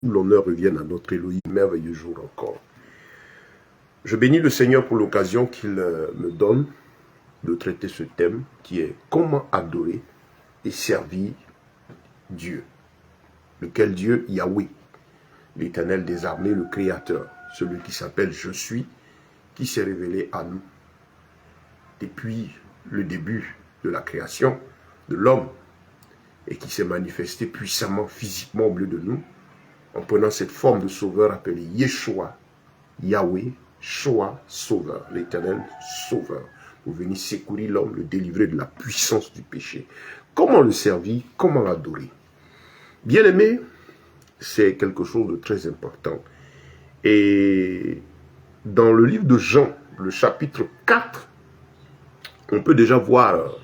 L'honneur revienne à notre Elohim, merveilleux jour encore. Je bénis le Seigneur pour l'occasion qu'il me donne de traiter ce thème qui est comment adorer et servir Dieu. Lequel Dieu? Yahweh, l'Éternel des armées, le Créateur, celui qui s'appelle Je suis, qui s'est révélé à nous depuis le début de la création de l'homme et qui s'est manifesté puissamment, physiquement au milieu de nous, en prenant cette forme de sauveur appelée Yeshua, Yahweh, Shoah, sauveur, l'Éternel sauveur, pour venir secourir l'homme, le délivrer de la puissance du péché. Comment le servir? Comment l'adorer? Bien-aimé, c'est quelque chose de très important. Et dans le livre de Jean, le chapitre 4, on peut déjà voir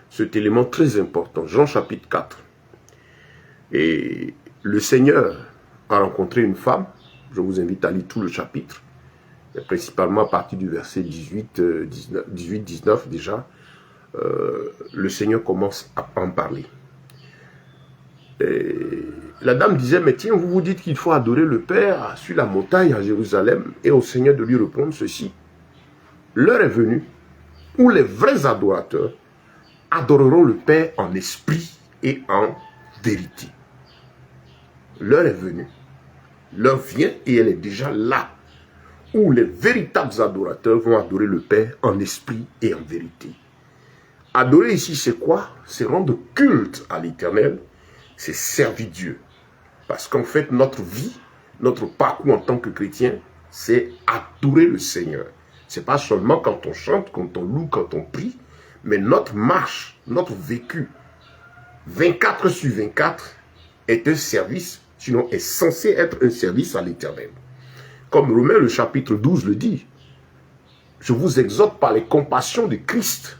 cet élément très important. Jean chapitre 4. Et le Seigneur a rencontré une femme. Je vous invite à lire tout le chapitre, principalement à partir du verset 18-19 déjà. Le Seigneur commence à en parler. Et la dame disait, mais tiens, vous vous dites qu'il faut adorer le Père sur la montagne à Jérusalem, et au Seigneur de lui répondre ceci. L'heure est venue où les vrais adorateurs adoreront le Père en esprit et en vérité. L'heure est venue. L'heure vient et elle est déjà là, où les véritables adorateurs vont adorer le Père en esprit et en vérité. Adorer ici, c'est quoi? C'est rendre culte à l'Éternel, c'est servir Dieu. Parce qu'en fait, notre vie, notre parcours en tant que chrétien, c'est adorer le Seigneur. C'est pas seulement quand on chante, quand on loue, quand on prie, mais notre marche, notre vécu, 24 sur 24, est un service, sinon est censé être un service à l'Éternel. Comme Romains le chapitre 12 le dit, je vous exhorte par les compassions de Christ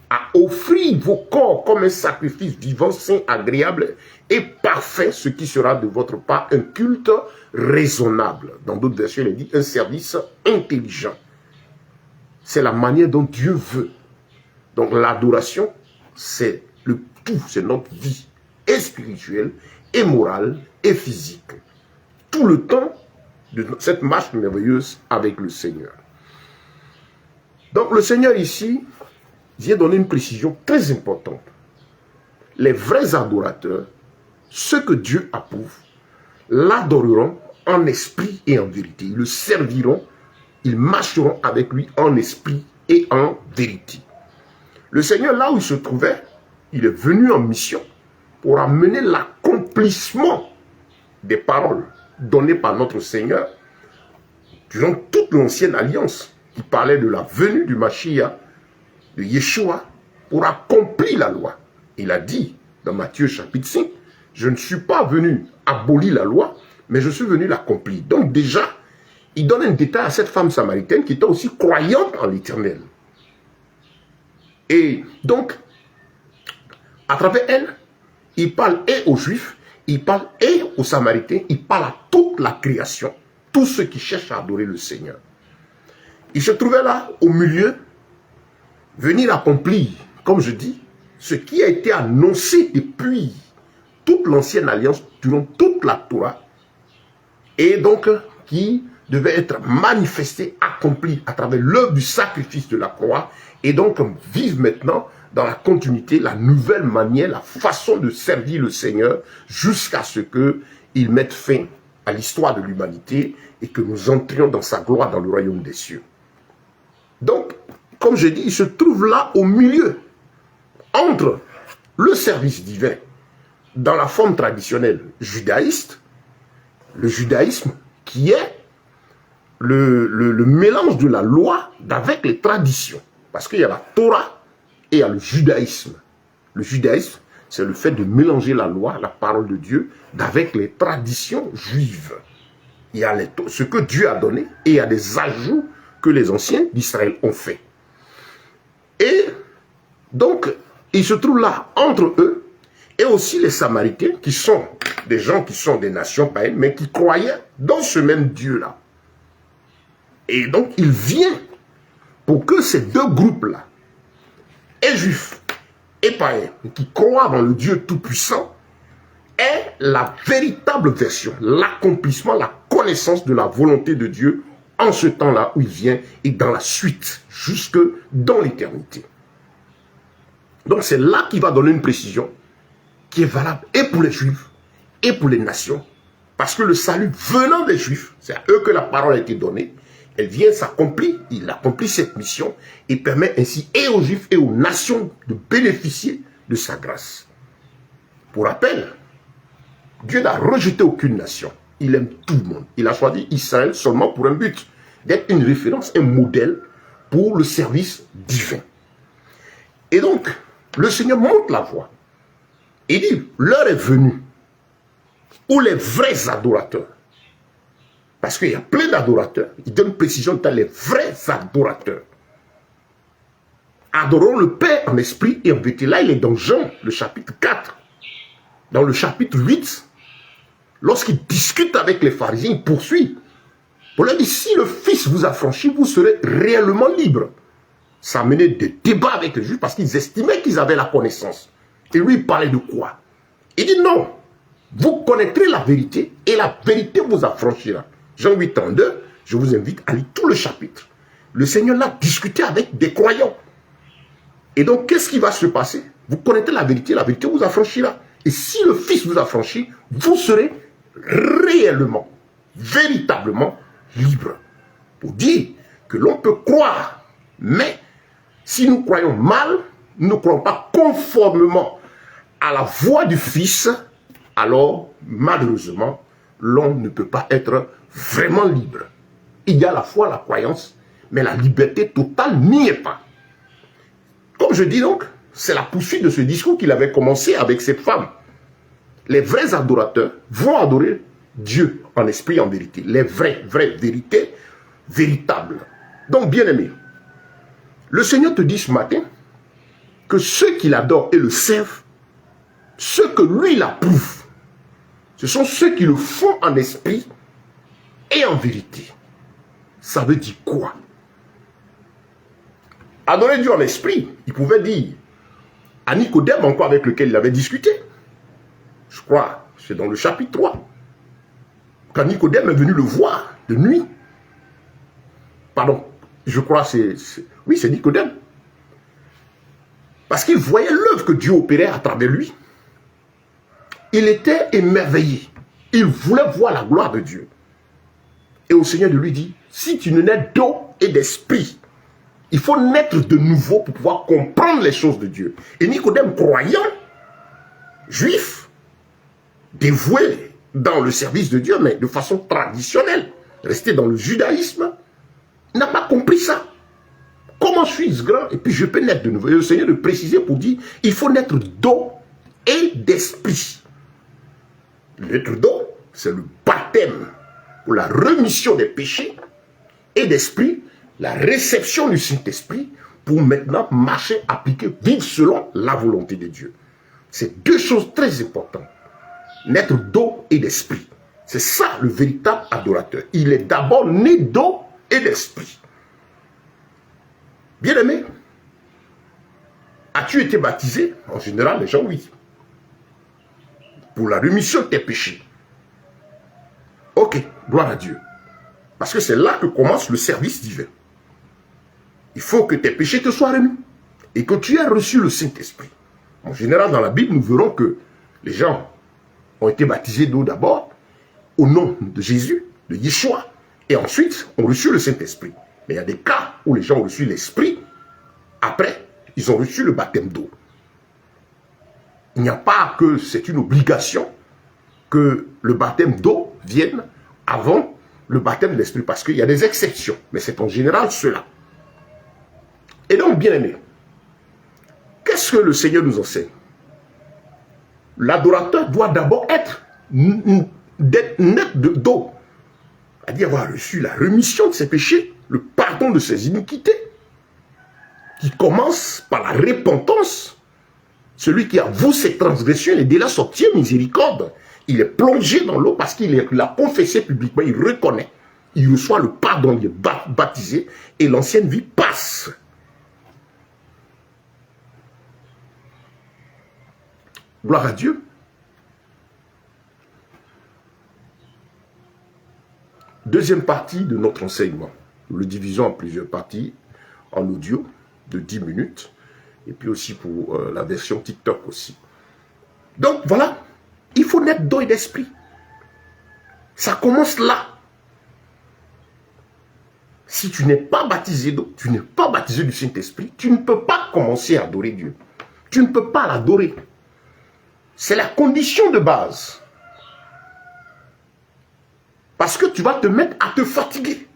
à offrir vos corps comme un sacrifice vivant, saint, agréable et parfait, ce qui sera de votre part un culte raisonnable. Dans d'autres versions, il dit un service intelligent. C'est la manière dont Dieu veut. Donc l'adoration, c'est le tout, c'est notre vie, et spirituelle, et morale, et physique. Tout le temps de cette marche merveilleuse avec le Seigneur. Donc le Seigneur ici vient donner une précision très importante. Les vrais adorateurs, ceux que Dieu approuve, l'adoreront en esprit et en vérité. Ils le serviront, ils marcheront avec lui en esprit et en vérité. Le Seigneur, là où il se trouvait, il est venu en mission pour amener l'accomplissement des paroles données par notre Seigneur durant toute l'ancienne alliance qui parlait de la venue du Mashiach, de Yeshua, pour accomplir la loi. Il a dit dans Matthieu chapitre 5, je ne suis pas venu abolir la loi, mais je suis venu l'accomplir. Donc déjà, il donne un détail à cette femme samaritaine qui était aussi croyante en l'Éternel. Et donc, à travers elle, il parle et aux Juifs, il parle et aux Samaritains, il parle à toute la création, tous ceux qui cherchent à adorer le Seigneur. Il se trouvait là, au milieu, venir accomplir, comme je dis, ce qui a été annoncé depuis toute l'ancienne alliance, durant toute la Torah, et donc qui devait être manifesté, accompli à travers l'œuvre du sacrifice de la croix, et donc vivre maintenant dans la continuité, la nouvelle manière, la façon de servir le Seigneur, jusqu'à ce qu'il mette fin à l'histoire de l'humanité, et que nous entrions dans sa gloire dans le royaume des cieux. Donc, comme je dis, il se trouve là au milieu, entre le service divin, dans la forme traditionnelle judaïste, le judaïsme qui est le mélange de la loi avec les traditions. Parce qu'il y a la Torah et il y a le judaïsme. Le judaïsme, c'est le fait de mélanger la loi, la parole de Dieu, avec les traditions juives. Il y a ce que Dieu a donné et il y a des ajouts que les anciens d'Israël ont fait. Et donc, il se trouve là entre eux et aussi les Samaritains qui sont des gens qui sont des nations païennes, mais qui croyaient dans ce même Dieu-là. Et donc, il vient pour que ces deux groupes-là, et juifs et païens, qui croient dans le Dieu tout-puissant, est la véritable version, l'accomplissement, la connaissance de la volonté de Dieu en ce temps-là où il vient et dans la suite, jusque dans l'éternité. Donc c'est là qu'il va donner une précision qui est valable et pour les Juifs et pour les nations. Parce que le salut venant des Juifs, c'est à eux que la parole a été donnée, elle vient s'accomplir, il accomplit cette mission et permet ainsi et aux Juifs et aux nations de bénéficier de sa grâce. Pour rappel, Dieu n'a rejeté aucune nation. Il aime tout le monde. Il a choisi Israël seulement pour un but, d'être une référence, un modèle pour le service divin. Et donc, le Seigneur montre la voie. Il dit, l'heure est venue où les vrais adorateurs, parce qu'il y a plein d'adorateurs, il donne précision dans les vrais adorateurs, adoreront le Père en esprit et en vérité. Là, il est dans Jean, le chapitre 4. Dans le chapitre 8, lorsqu'il discute avec les pharisiens, il poursuit. Pour leur dire, si le Fils vous a franchi, vous serez réellement libre. Ça a mené des débats avec les Juifs parce qu'ils estimaient qu'ils avaient la connaissance. Et lui, il parlait de quoi? Il dit non, vous connaîtrez la vérité et la vérité vous affranchira. Jean 8, 32, je vous invite à lire tout le chapitre. Le Seigneur l'a discuté avec des croyants. Et donc, qu'est-ce qui va se passer? Vous connaîtrez la vérité vous affranchira. Et si le Fils vous affranchit, vous serez réellement, véritablement libre. Pour dire que l'on peut croire, mais si nous croyons mal, nous ne croyons pas conformément à la voix du Fils, alors malheureusement, l'on ne peut pas être vraiment libre. Il y a la foi, la croyance, mais la liberté totale n'y est pas. Comme je dis donc, c'est la poursuite de ce discours qu'il avait commencé avec cette femme. Les vrais adorateurs vont adorer Dieu en esprit et en vérité. Les vraies vérités, véritables. Donc, bien-aimé, le Seigneur te dit ce matin que ceux qui l'adorent et le servent, ceux que lui l'approuve, ce sont ceux qui le font en esprit et en vérité. Ça veut dire quoi? Adorer Dieu en esprit, il pouvait dire à Nicodème, encore avec lequel il avait discuté, je crois, c'est dans le chapitre 3, quand Nicodème est venu le voir de nuit. Pardon, je crois oui, c'est Nicodème. Parce qu'il voyait l'œuvre que Dieu opérait à travers lui. Il était émerveillé. Il voulait voir la gloire de Dieu. Et au Seigneur de lui dit, si tu ne nais d'eau et d'esprit, il faut naître de nouveau pour pouvoir comprendre les choses de Dieu. Et Nicodème, croyant, juif, dévoué dans le service de Dieu, mais de façon traditionnelle, resté dans le judaïsme, n'a pas compris ça. Comment suis-je grand et puis je peux naître de nouveau? Et le Seigneur de préciser pour dire, il faut naître d'eau et d'esprit. Naître d'eau, c'est le baptême pour la rémission des péchés, et d'esprit, la réception du Saint-Esprit pour maintenant marcher, appliquer, vivre selon la volonté de Dieu. C'est deux choses très importantes. Naître d'eau et d'esprit. C'est ça le véritable adorateur. Il est d'abord né d'eau et d'esprit. Bien-aimé, as-tu été baptisé? En général, les gens, oui. Pour la rémission de tes péchés. Ok, gloire à Dieu. Parce que c'est là que commence le service divin. Il faut que tes péchés te soient remis. Et que tu aies reçu le Saint-Esprit. En général, dans la Bible, nous verrons que les gens ont été baptisés d'eau d'abord, au nom de Jésus, de Yeshua, et ensuite ont reçu le Saint-Esprit. Mais il y a des cas où les gens ont reçu l'Esprit, après, ils ont reçu le baptême d'eau. Il n'y a pas que c'est une obligation que le baptême d'eau vienne avant le baptême de l'Esprit, parce qu'il y a des exceptions, mais c'est en général cela. Et donc, bien-aimé, qu'est-ce que le Seigneur nous enseigne? L'adorateur doit d'abord être net d'eau, c'est-à-dire avoir reçu la rémission de ses péchés, le pardon de ses iniquités, qui commence par la repentance. Celui qui avoue ses transgressions, il est déjà sorti en miséricorde. Il est plongé dans l'eau parce qu'il l'a confessé publiquement, il reconnaît, il reçoit le pardon, il est baptisé et l'ancienne vie passe. Gloire à Dieu. Deuxième partie de notre enseignement. Nous le divisons en plusieurs parties, en audio de 10 minutes, et puis aussi pour la version TikTok aussi. Donc voilà, il faut naître d'eau et d'esprit. Ça commence là. Si tu n'es pas baptisé d'eau, tu n'es pas baptisé du Saint-Esprit, tu ne peux pas commencer à adorer Dieu. Tu ne peux pas l'adorer. C'est la condition de base. Parce que tu vas te mettre à te fatiguer.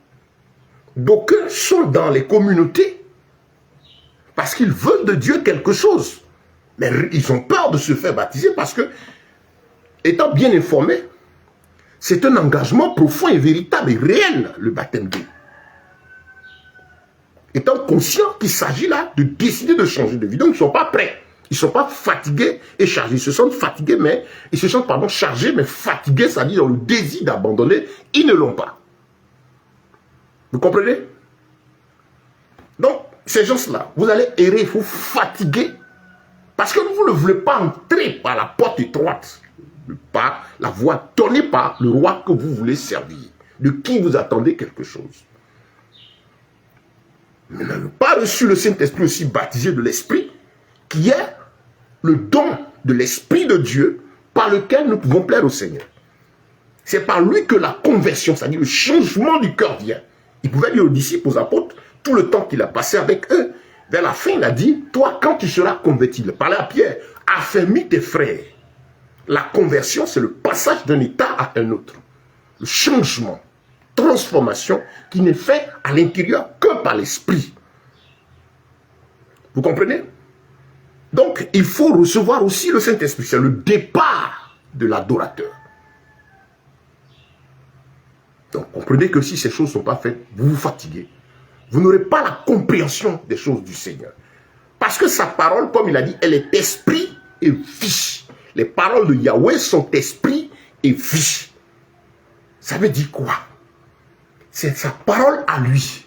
D'aucuns sont dans les communautés parce qu'ils veulent de Dieu quelque chose. Mais ils ont peur de se faire baptiser parce que, étant bien informés, c'est un engagement profond et véritable et réel, le baptême d'eau. Étant conscients qu'il s'agit là de décider de changer de vie. Donc ils ne sont pas prêts. Ils ne sont pas fatigués et chargés. Ils se sentent fatigués, mais ils se sentent, pardon, chargés, mais fatigués, c'est-à-dire le désir d'abandonner. Ils ne l'ont pas. Vous comprenez? Donc, ces gens-là, vous allez errer, vous fatiguer, parce que vous ne voulez pas entrer par la porte étroite, par la voie donnée par le roi que vous voulez servir, de qui vous attendez quelque chose. Mais n'avez pas reçu le Saint-Esprit aussi baptisé de l'Esprit, qui est le don de l'Esprit de Dieu par lequel nous pouvons plaire au Seigneur. C'est par lui que la conversion, c'est-à-dire le changement du cœur vient. Il pouvait dire aux disciples, aux apôtres, tout le temps qu'il a passé avec eux, vers la fin, il a dit, toi, quand tu seras converti, il parlait à Pierre, affermis tes frères. La conversion, c'est le passage d'un état à un autre. Le changement, transformation, qui n'est fait à l'intérieur que par l'esprit. Vous comprenez? Donc, il faut recevoir aussi le Saint-Esprit. C'est le départ de l'adorateur. Donc, comprenez que si ces choses ne sont pas faites, vous vous fatiguez. Vous n'aurez pas la compréhension des choses du Seigneur. Parce que sa parole, comme il a dit, elle est esprit et vie. Les paroles de Yahweh sont esprit et vie. Ça veut dire quoi? C'est sa parole à lui.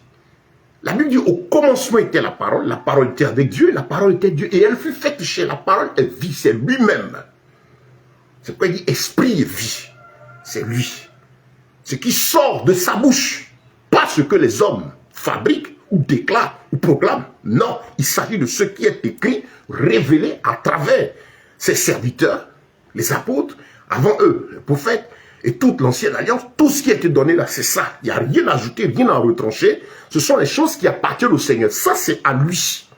La Bible dit, au commencement était la parole était avec Dieu, la parole était Dieu, et elle fut faite chez la parole est vie, c'est lui-même. C'est pourquoi il dit esprit et vie. C'est lui. Ce qui sort de sa bouche, pas ce que les hommes fabriquent ou déclarent ou proclament. Non, il s'agit de ce qui est écrit, révélé à travers ses serviteurs, les apôtres, avant eux, les prophètes, et toute l'ancienne alliance, tout ce qui a été donné là, c'est ça. Il n'y a rien à ajouter, rien à retrancher. Ce sont les choses qui appartiennent au Seigneur. Ça, c'est à lui.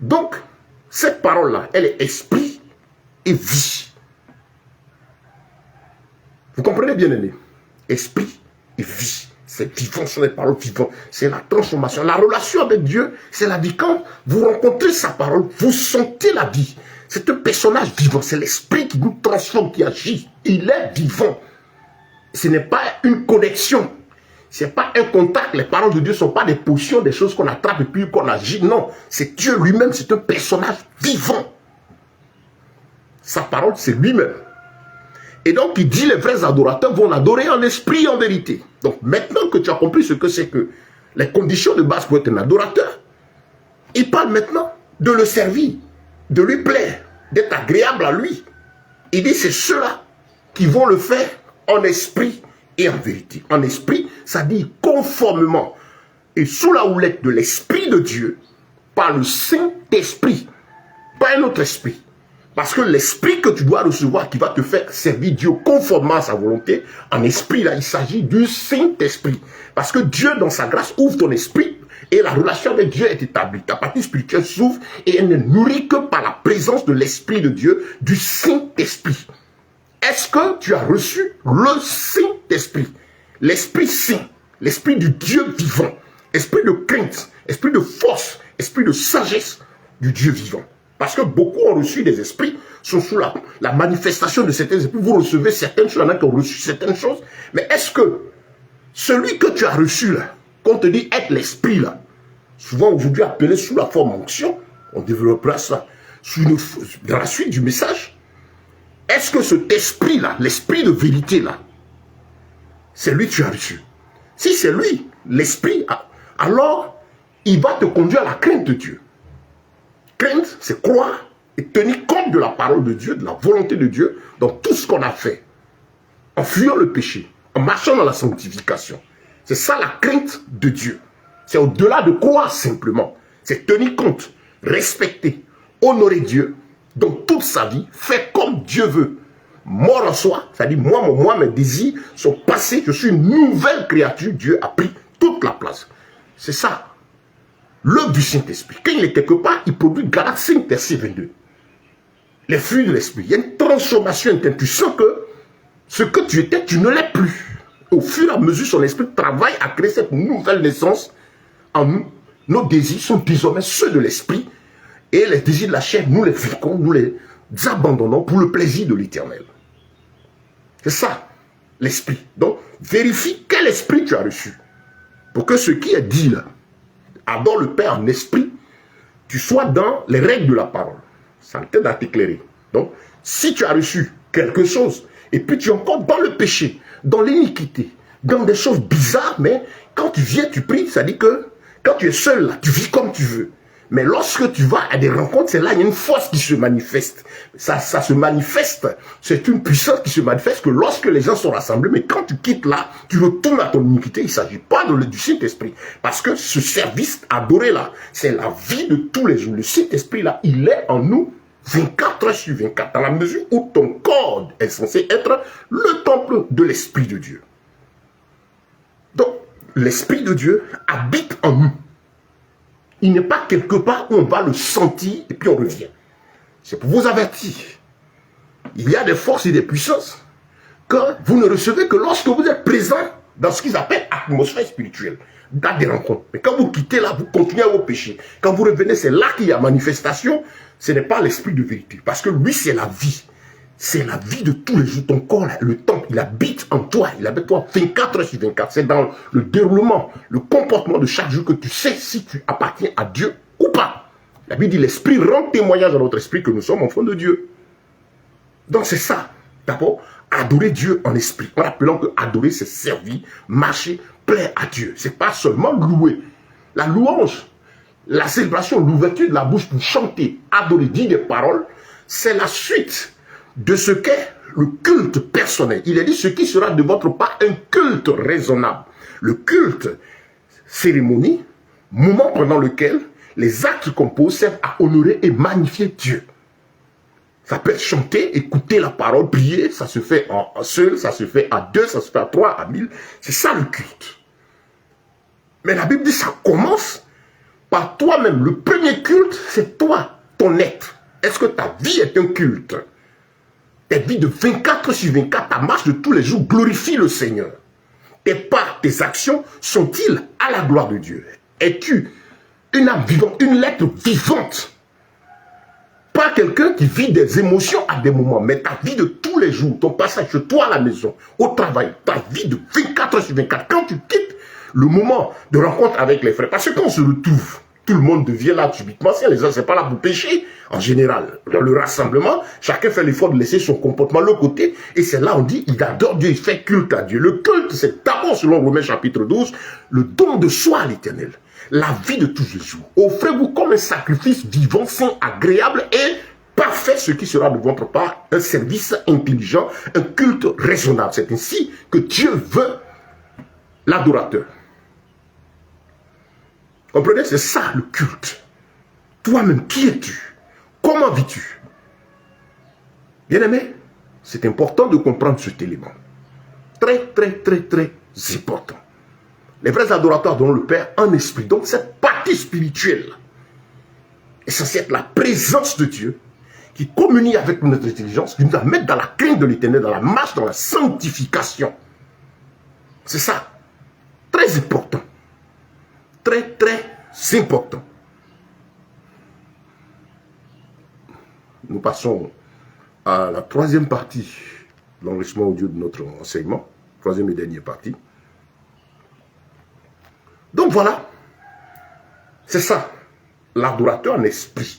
Donc, cette parole-là, elle est esprit et vie. Vous comprenez bien, aimé? Esprit et vie. C'est vivant, ce sont les paroles vivantes. C'est la transformation. La relation avec Dieu, c'est la vie. Quand vous rencontrez sa parole, vous sentez la vie. C'est un personnage vivant. C'est l'esprit qui nous transforme, qui agit. Il est vivant. Ce n'est pas une connexion. Ce n'est pas un contact. Les paroles de Dieu ne sont pas des potions, des choses qu'on attrape et puis qu'on agit. Non, c'est Dieu lui-même. C'est un personnage vivant. Sa parole, c'est lui-même. Et donc, il dit les vrais adorateurs vont l'adorer en esprit et en vérité. Donc, maintenant que tu as compris ce que c'est que les conditions de base pour être un adorateur, il parle maintenant de le servir, de lui plaire, d'être agréable à lui. Il dit c'est ceux-là qui vont le faire en esprit et en vérité. En esprit, ça dit conformément et sous la houlette de l'Esprit de Dieu par le Saint-Esprit, pas un autre esprit. Parce que l'esprit que tu dois recevoir qui va te faire servir Dieu conformément à sa volonté, en esprit, là, il s'agit du Saint-Esprit. Parce que Dieu, dans sa grâce, ouvre ton esprit et la relation avec Dieu est établie. Ta partie spirituelle s'ouvre et elle n'est nourrie que par la présence de l'Esprit de Dieu, du Saint-Esprit. Est-ce que tu as reçu le Saint-Esprit? L'Esprit Saint, l'Esprit du Dieu vivant, esprit de crainte, esprit de force, esprit de sagesse du Dieu vivant. Parce que beaucoup ont reçu des esprits, sont sous la manifestation de certains esprits. Vous recevez certaines choses, il y en a qui ont reçu certaines choses. Mais est-ce que celui que tu as reçu là, qu'on te dit être l'esprit là, souvent aujourd'hui appelé sous la forme onction, on développera ça dans la suite du message. Est-ce que cet esprit là, l'esprit de vérité là, c'est lui que tu as reçu? Si c'est lui, l'esprit, alors il va te conduire à la crainte de Dieu. Crainte, c'est croire et tenir compte de la parole de Dieu, de la volonté de Dieu dans tout ce qu'on a fait. en fuyant le péché, en marchant dans la sanctification. C'est ça la crainte de Dieu. C'est au-delà de croire simplement. C'est tenir compte, respecter, honorer Dieu dans toute sa vie, faire comme Dieu veut. Mort en soi, c'est-à-dire moi, mes désirs sont passés, je suis une nouvelle créature, Dieu a pris toute la place. C'est ça, l'œuvre du Saint-Esprit. Quand il est quelque part, il produit Galates 5, verset 22. Les fruits de l'Esprit. Il y a une transformation interne. Tu sens que ce que tu étais, tu ne l'es plus. Au fur et à mesure, son esprit travaille à créer cette nouvelle naissance en nous. Nos désirs sont désormais ceux de l'esprit. Et les désirs de la chair, nous les friquons, nous les abandonnons pour le plaisir de l'éternel. C'est ça, l'esprit. Donc, vérifie quel esprit tu as reçu. Pour que ce qui est dit là, adore le Père en esprit, tu sois dans les règles de la parole. Ça t'aide à t'éclairer. Donc, si tu as reçu quelque chose, et puis tu es encore dans le péché, dans l'iniquité, dans des choses bizarres, mais quand tu viens, tu pries, ça dit que quand tu es seul là, tu vis comme tu veux. Mais lorsque tu vas à des rencontres, c'est là, il y a une force qui se manifeste. Ça se manifeste, c'est une puissance qui se manifeste que lorsque les gens sont rassemblés, mais quand tu quittes là, tu retournes à ton iniquité, il ne s'agit pas du Saint-Esprit. Parce que ce service adoré là, c'est la vie de tous les jours. Le Saint-Esprit là, il est en nous 24 heures sur 24, dans la mesure où ton corps est censé être le temple de l'Esprit de Dieu. Donc, l'Esprit de Dieu habite en nous. Il n'est pas quelque part où on va le sentir et puis on revient. C'est pour vous avertir. Il y a des forces et des puissances que vous ne recevez que lorsque vous êtes présent dans ce qu'ils appellent atmosphère spirituelle, dans des rencontres. Mais quand vous quittez là, vous continuez à vos péchés. Quand vous revenez, c'est là qu'il y a manifestation. Ce n'est pas l'esprit de vérité. Parce que lui, c'est la vie. C'est la vie de tous les jours. Ton corps, le temple, il habite en toi. Il habite en toi 24 heures sur 24. C'est dans le déroulement, le comportement de chaque jour que tu sais si tu appartiens à Dieu ou pas. La Bible dit, l'esprit rend témoignage à notre esprit que nous sommes enfants de Dieu. Donc c'est ça. D'abord, adorer Dieu en esprit. En rappelant que adorer, c'est servir, marcher, plaire à Dieu. C'est pas seulement louer. La louange, la célébration, l'ouverture de la bouche pour chanter, adorer, dire des paroles, c'est la suite de ce qu'est le culte personnel. Il est dit ce qui sera de votre part un culte raisonnable. Le culte, cérémonie, moment pendant lequel les actes qu'on pose servent à honorer et magnifier Dieu. Ça peut être chanter, écouter la parole, prier, ça se fait en seul, ça se fait à 2, ça se fait à 3, à 1000. C'est ça le culte. Mais la Bible dit ça commence par toi-même. Le premier culte, c'est toi, ton être. Est-ce que ta vie est un culte? Ta vie de 24 sur 24, ta marche de tous les jours glorifie le Seigneur. Tes pas, tes actions sont-ils à la gloire de Dieu? Es-tu une âme vivante, une lettre vivante? Pas quelqu'un qui vit des émotions à des moments, mais ta vie de tous les jours, ton passage chez toi à la maison, au travail, ta vie de 24 heures sur 24, quand tu quittes le moment de rencontre avec les frères, parce que quand on se retrouve, tout le monde devient là subitement. Si les gens, c'est pas là pour pécher, en général. Dans le rassemblement, chacun fait l'effort de laisser son comportement de l'autre côté, et c'est là on dit, il adore Dieu, il fait culte à Dieu. Le culte, c'est d'abord, selon Romains chapitre 12, le don de soi à l'Éternel. La vie de tous les jours. Offrez-vous comme un sacrifice vivant, saint, agréable et parfait, ce qui sera de votre part un service intelligent, un culte raisonnable. C'est ainsi que Dieu veut l'adorateur. Comprenez? C'est ça le culte. Toi-même, qui es-tu? Comment vis-tu? Bien-aimé, c'est important de comprendre cet élément. Très, très, très, très important. Les vrais adorateurs adorent le Père en esprit. Donc cette partie spirituelle est censée être la présence de Dieu qui communie avec notre intelligence, qui nous va mettre dans la crainte de l'Éternel, dans la marche, dans la sanctification. C'est ça. Très important. Très, très important. Nous passons à la troisième partie de l'enrichissement audio de notre enseignement. Troisième et dernière partie. Donc voilà. C'est ça. L'adorateur en esprit.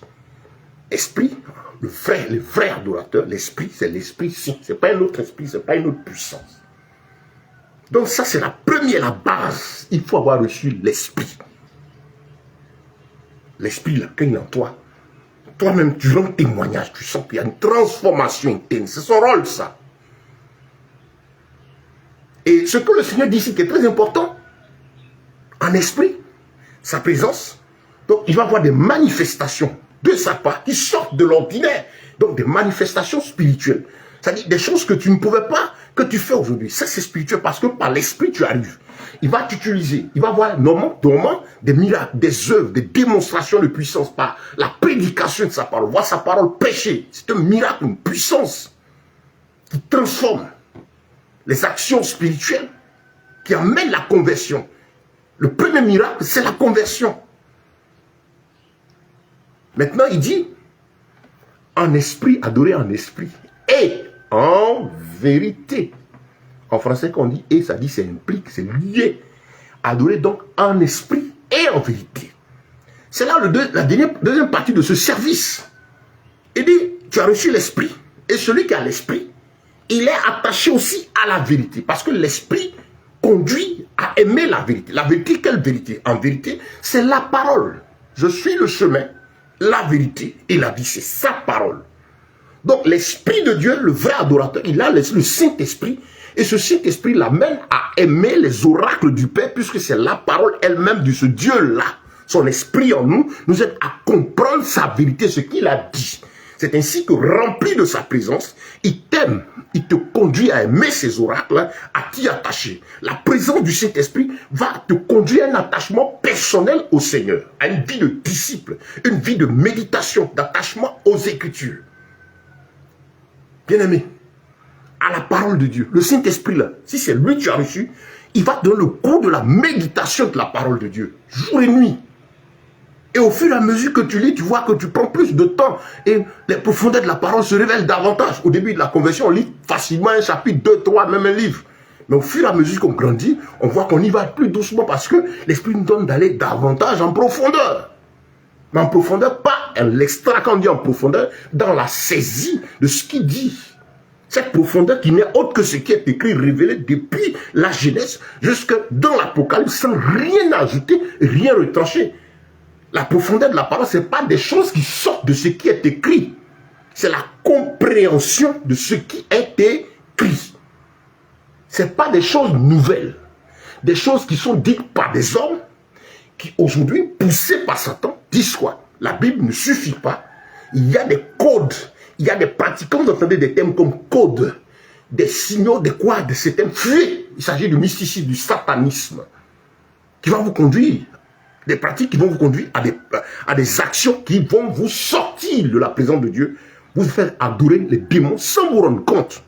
Esprit, le vrai adorateur, l'esprit, c'est l'esprit saint. Ce n'est pas un autre esprit, ce n'est pas une autre puissance. Donc ça, c'est la première, la base. Il faut avoir reçu l'esprit. L'esprit, là, quand il est en toi, toi-même, tu rends témoignage, tu sens qu'il y a une transformation interne. C'est son rôle, ça. Et ce que le Seigneur dit ici qui est très important, en esprit, sa présence, donc il va y avoir des manifestations de sa part qui sortent de l'ordinaire. Donc des manifestations spirituelles. C'est-à-dire des choses que tu ne pouvais pas, que tu fais aujourd'hui. Ça c'est spirituel parce que par l'esprit tu arrives. Il va t'utiliser. Il va avoir normalement des miracles, des œuvres, des démonstrations de puissance par la prédication de sa parole. Voir sa parole prêcher. C'est un miracle, une puissance qui transforme les actions spirituelles, qui amènent la conversion. Le premier miracle, c'est la conversion. Maintenant, il dit, en esprit, adorer en esprit et en vérité. En français, quand on dit et, ça dit, c'est implique, c'est lié. Adorer donc en esprit et en vérité. C'est là la deuxième partie de ce service. Il dit, tu as reçu l'esprit. Et celui qui a l'esprit, il est attaché aussi à la vérité. Parce que l'esprit conduit à aimer la vérité. La vérité, quelle vérité? En vérité, c'est la parole. Je suis le chemin, la vérité et la vie. C'est sa parole. Donc l'Esprit de Dieu, le vrai adorateur, il a le Saint-Esprit. Et ce Saint-Esprit l'amène à aimer les oracles du Père, puisque c'est la parole elle-même de ce Dieu-là. Son esprit en nous aide à comprendre sa vérité, ce qu'il a dit. C'est ainsi que, rempli de sa présence, il t'aime, il te conduit à aimer ces oracles, à t'y attacher. La présence du Saint-Esprit va te conduire à un attachement personnel au Seigneur, à une vie de disciple, une vie de méditation, d'attachement aux Écritures. Bien-aimé, à la parole de Dieu, le Saint-Esprit là, si c'est lui que tu as reçu, il va te donner le cours de la méditation de la parole de Dieu, jour et nuit. Et au fur et à mesure que tu lis, tu vois que tu prends plus de temps et les profondeurs de la parole se révèlent davantage. Au début de la conversion, on lit facilement un chapitre, 2, 3, même un livre. Mais au fur et à mesure qu'on grandit, on voit qu'on y va plus doucement parce que l'Esprit nous donne d'aller davantage en profondeur. Mais en profondeur, pas l'extra quand on dit en profondeur, dans la saisie de ce qu'il dit. Cette profondeur qui n'est autre que ce qui est écrit, révélé depuis la Genèse jusque dans l'Apocalypse, sans rien ajouter, rien retrancher. La profondeur de la parole, ce n'est pas des choses qui sortent de ce qui est écrit. C'est la compréhension de ce qui est écrit. Ce n'est pas des choses nouvelles. Des choses qui sont dites par des hommes qui aujourd'hui, poussés par Satan, disent quoi? La Bible ne suffit pas. Il y a des codes. Il y a des pratiques. Quand vous entendez des termes comme code, des signaux, des quoi, de ces termes, fuyez. Il s'agit du mysticisme, du satanisme qui va vous conduire. Des pratiques qui vont vous conduire à des actions qui vont vous sortir de la présence de Dieu, vous faire adorer les démons sans vous rendre compte.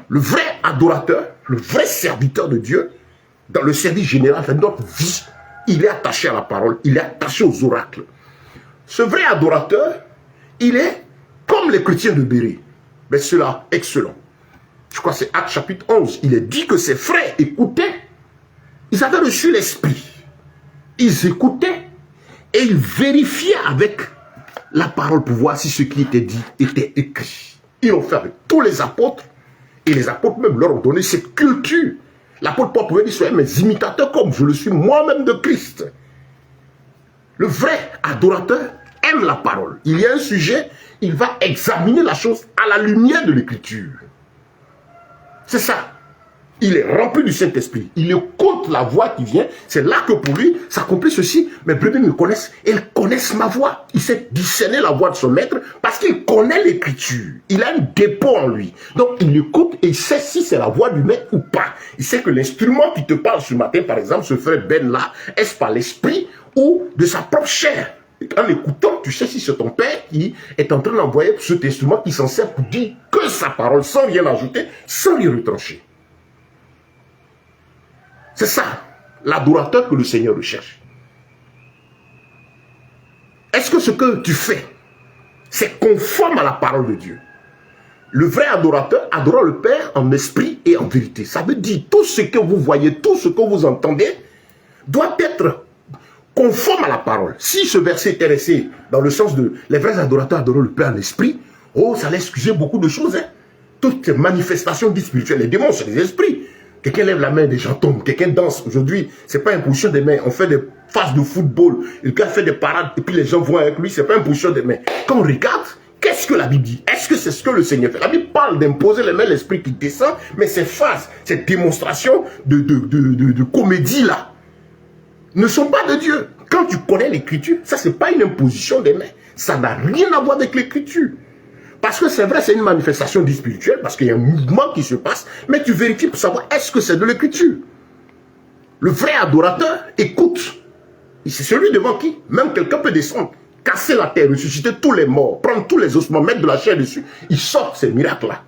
Le vrai adorateur, le vrai serviteur de Dieu, dans le service général de notre vie, il est attaché à la parole, il est attaché aux oracles. Ce vrai adorateur, il est comme les chrétiens de Bérée, mais ceux-là, excellent. Je crois que c'est Actes chapitre 11. Il est dit que ses frères écoutaient, ils avaient reçu l'esprit. Ils écoutaient et ils vérifiaient avec la parole pour voir si ce qui était dit était écrit. Ils l'ont fait avec tous les apôtres et les apôtres même leur ont donné cette culture. L'apôtre Paul pouvait dire, soyez mes imitateurs comme je le suis moi-même de Christ. Le vrai adorateur aime la parole. Il y a un sujet, il va examiner la chose à la lumière de l'écriture. C'est ça. Il est rempli du Saint-Esprit. Il écoute la voix qui vient. C'est là que pour lui, s'accomplit ceci. Mes brebis me connaissent. Ils connaissent ma voix. Il sait discerner la voix de son maître parce qu'il connaît l'écriture. Il a un dépôt en lui. Donc, il écoute et il sait si c'est la voix du maître ou pas. Il sait que l'instrument qui te parle ce matin, par exemple, ce frère Ben là, est-ce par l'esprit ou de sa propre chair? En l'écoutant, tu sais si c'est ton père qui est en train d'envoyer cet instrument qui s'en sert pour dire que sa parole, sans rien ajouter, sans rien retrancher. C'est ça, l'adorateur que le Seigneur recherche. Est-ce que ce que tu fais, c'est conforme à la parole de Dieu? Le vrai adorateur adore le Père en esprit et en vérité. Ça veut dire tout ce que vous voyez, tout ce que vous entendez, doit être conforme à la parole. Si ce verset était resté dans le sens de les vrais adorateurs adorent le Père en esprit, oh, ça allait excuser beaucoup de choses. Hein? Toutes ces manifestations dites spirituelles, les démons, c'est des esprits. Quelqu'un lève la main, des gens tombent. Quelqu'un danse. Aujourd'hui, c'est pas une position des mains. On fait des phases de football. Le gars fait des parades et puis les gens vont avec lui. C'est pas une position des mains. Quand on regarde, Qu'est-ce que la Bible dit? Est-ce que c'est ce que le Seigneur fait? La Bible parle d'imposer les mains, l'esprit qui descend, mais ces phases, cette démonstration de comédie là, ne sont pas de Dieu. Quand tu connais l'écriture, ça c'est pas une imposition des mains. Ça n'a rien à voir avec l'écriture. Parce que c'est vrai, c'est une manifestation du spirituel, parce qu'il y a un mouvement qui se passe, mais tu vérifies pour savoir est-ce que c'est de l'écriture. Le vrai adorateur écoute. C'est celui devant qui même quelqu'un peut descendre, casser la terre, ressusciter tous les morts, prendre tous les ossements, mettre de la chair dessus. Il sort ces miracles-là.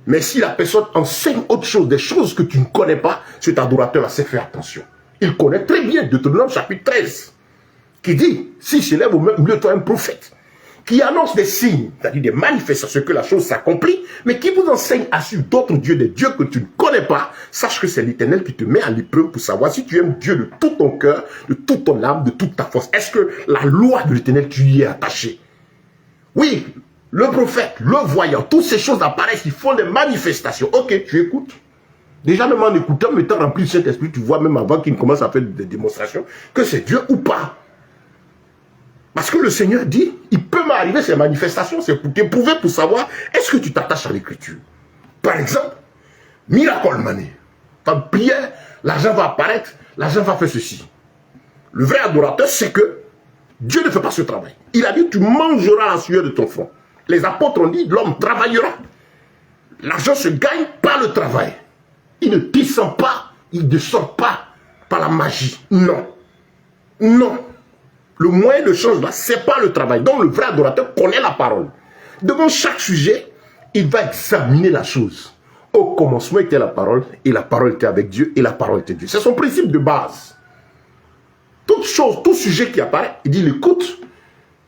Mais si la personne enseigne autre chose, des choses que tu ne connais pas, cet adorateur-là sait faire attention. Il connaît très bien Deutéronome chapitre 13, qui dit, si s'élève au milieu de toi un prophète, qui annonce des signes, c'est-à-dire des manifestations que la chose s'accomplit, mais qui vous enseigne à suivre d'autres dieux, des dieux que tu ne connais pas, sache que c'est l'Éternel qui te met à l'épreuve pour savoir si tu aimes Dieu de tout ton cœur, de toute ton âme, de toute ta force. Est-ce que la loi de l'Éternel, tu y es attaché? Oui, le prophète, le voyant, toutes ces choses apparaissent, ils font des manifestations. Ok, tu écoutes. Déjà, même en écoutant, mais t'as rempli le Saint-Esprit, tu vois même avant qu'il ne commence à faire des démonstrations, que c'est Dieu ou pas. Parce que le Seigneur dit, il peut m'arriver ces manifestations, c'est pour t'éprouver, pour savoir, est-ce que tu t'attaches à l'écriture? Par exemple, miracle money. Ta prière, l'argent va apparaître, l'argent va faire ceci. Le vrai adorateur, c'est que Dieu ne fait pas ce travail. Il a dit, tu mangeras la sueur de ton front. Les apôtres ont dit, l'homme travaillera. L'argent se gagne par le travail. Il ne descend pas, il ne sort pas par la magie. Non. Non. Le moyen de change là, c'est pas le travail. Donc le vrai adorateur connaît la parole. Devant chaque sujet, il va examiner la chose. Au commencement était la parole, et la parole était avec Dieu, et la parole était Dieu. C'est son principe de base. Toute chose, tout sujet qui apparaît, il dit, il écoute.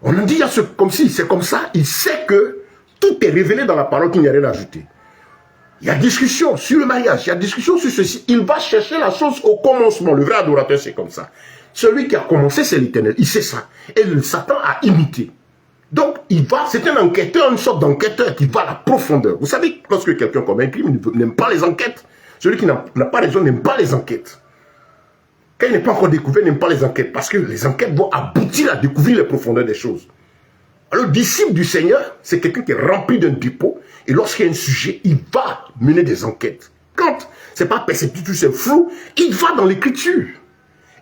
On en dit comme si c'est comme ça. Il sait que tout est révélé dans la parole, qu'il n'y a rien à ajouter. Il y a discussion sur le mariage, il y a discussion sur ceci. Il va chercher la chose au commencement. Le vrai adorateur, c'est comme ça. Celui qui a commencé, c'est l'Éternel. Il sait ça. Et il s'attend à imiter. Donc, il va, c'est un enquêteur, une sorte d'enquêteur qui va à la profondeur. Vous savez, lorsque quelqu'un commet un crime, il n'aime pas les enquêtes. Celui qui n'a pas raison n'aime pas les enquêtes. Quand il n'est pas encore découvert, il n'aime pas les enquêtes. Parce que les enquêtes vont aboutir à découvrir les profondeurs des choses. Alors, le disciple du Seigneur, c'est quelqu'un qui est rempli d'un dépôt. Et lorsqu'il y a un sujet, il va mener des enquêtes. Quand c'est pas perceptible, c'est flou, il va dans l'écriture.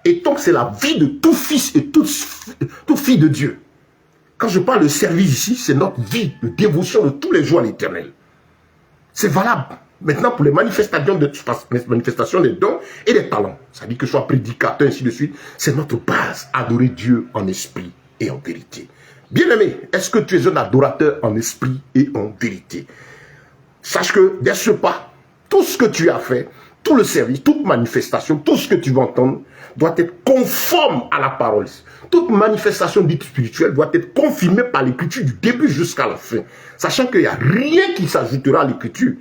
Et donc, c'est la vie de tout fils et toute fille de Dieu. Quand je parle de service ici, c'est notre vie de dévotion de tous les jours à l'Éternel. C'est valable. Maintenant, pour les manifestations des dons et des talents, ça dit que ce soit prédicateur, ainsi de suite, c'est notre base, adorer Dieu en esprit et en vérité. Bien-aimé, est-ce que tu es un adorateur en esprit et en vérité? Sache que dès ce pas, tout ce que tu as fait, tout le service, toute manifestation, tout ce que tu vas entendre, doit être conforme à la parole. Toute manifestation dite spirituelle doit être confirmée par l'écriture du début jusqu'à la fin. Sachant qu'il n'y a rien qui s'ajoutera à l'écriture.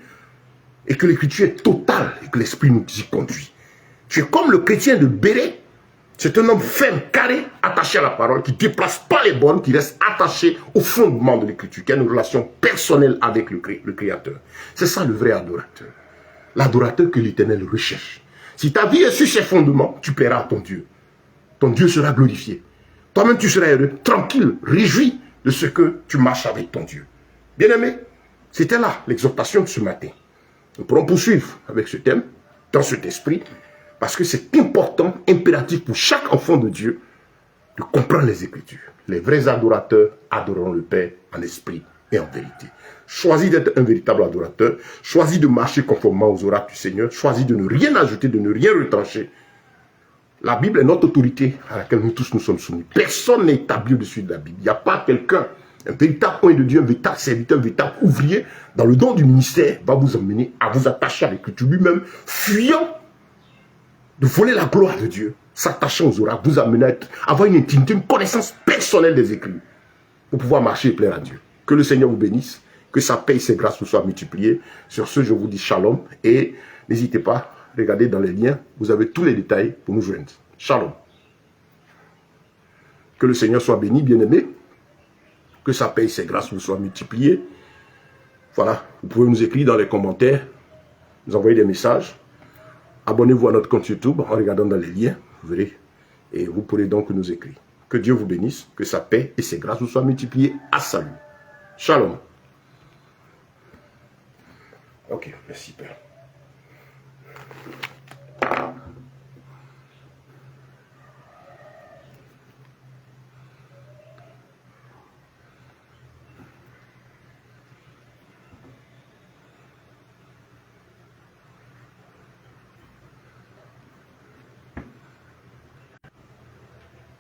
Et que l'écriture est totale et que l'esprit nous y conduit. Tu es comme le chrétien de Béret. C'est un homme ferme, carré, attaché à la parole, qui ne déplace pas les bornes, qui reste attaché au fondement de l'écriture, qui a une relation personnelle avec le Créateur. C'est ça le vrai adorateur. L'adorateur que l'Éternel recherche. Si ta vie est sur ces fondements, tu plairas à ton Dieu. Ton Dieu sera glorifié. Toi-même, tu seras heureux, tranquille, réjoui de ce que tu marches avec ton Dieu. Bien-aimé, c'était là l'exhortation de ce matin. Nous pourrons poursuivre avec ce thème, dans cet esprit, parce que c'est important, impératif pour chaque enfant de Dieu de comprendre les Écritures. Les vrais adorateurs adoreront le Père en esprit et en vérité. Choisis d'être un véritable adorateur. Choisis de marcher conformément aux oracles du Seigneur. Choisis de ne rien ajouter, de ne rien retrancher. La Bible est notre autorité à laquelle nous tous nous sommes soumis. Personne n'est établi au-dessus de la Bible. Il n'y a pas quelqu'un, un véritable point de Dieu, un véritable serviteur, un véritable ouvrier, dans le don du ministère, va vous emmener à vous attacher à l'Écriture lui-même, fuyant de voler la gloire de Dieu, s'attachant aux oracles, vous amener à avoir une intimité, une connaissance personnelle des Écritures, pour pouvoir marcher et plaire à Dieu. Que le Seigneur vous bénisse, que sa paix et ses grâces vous soient multipliées. Sur ce, je vous dis shalom, et n'hésitez pas, regardez dans les liens, vous avez tous les détails pour nous joindre. Shalom. Que le Seigneur soit béni, bien-aimé, que sa paix et ses grâces vous soient multipliées. Voilà, vous pouvez nous écrire dans les commentaires, nous envoyer des messages. Abonnez-vous à notre compte YouTube en regardant dans les liens, vous verrez, et vous pourrez donc nous écrire. Que Dieu vous bénisse, que sa paix et ses grâces vous soient multipliées. À salut. Shalom. Ok, merci Père.